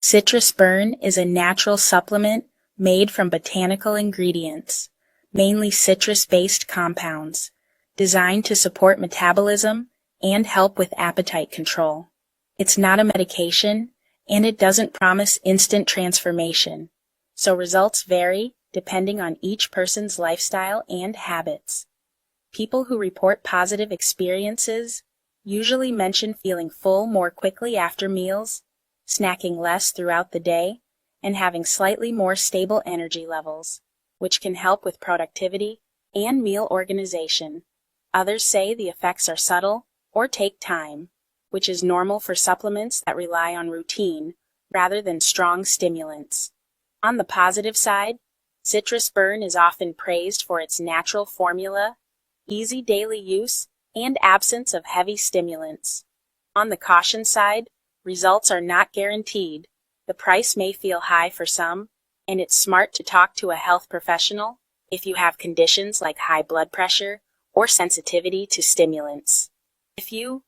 CitrusBurn is a natural supplement made from botanical ingredients, mainly citrus-based compounds, designed to support metabolism and help with appetite control. It's not a medication, and it doesn't promise instant transformation, so results vary depending on each person's lifestyle and habits. People who report positive experiences usually mention feeling full more quickly after meals, snacking less throughout the day, and having slightly more stable energy levels, which can help with productivity and meal organization. Others say the effects are subtle or take time, which is normal for supplements that rely on routine rather than strong stimulants. On the positive side, CitrusBurn is often praised for its natural formula, easy daily use, and absence of heavy stimulants. On the caution side, results are not guaranteed. The price may feel high for some, and it's smart to talk to a health professional if you have conditions like high blood pressure or sensitivity to stimulants. If you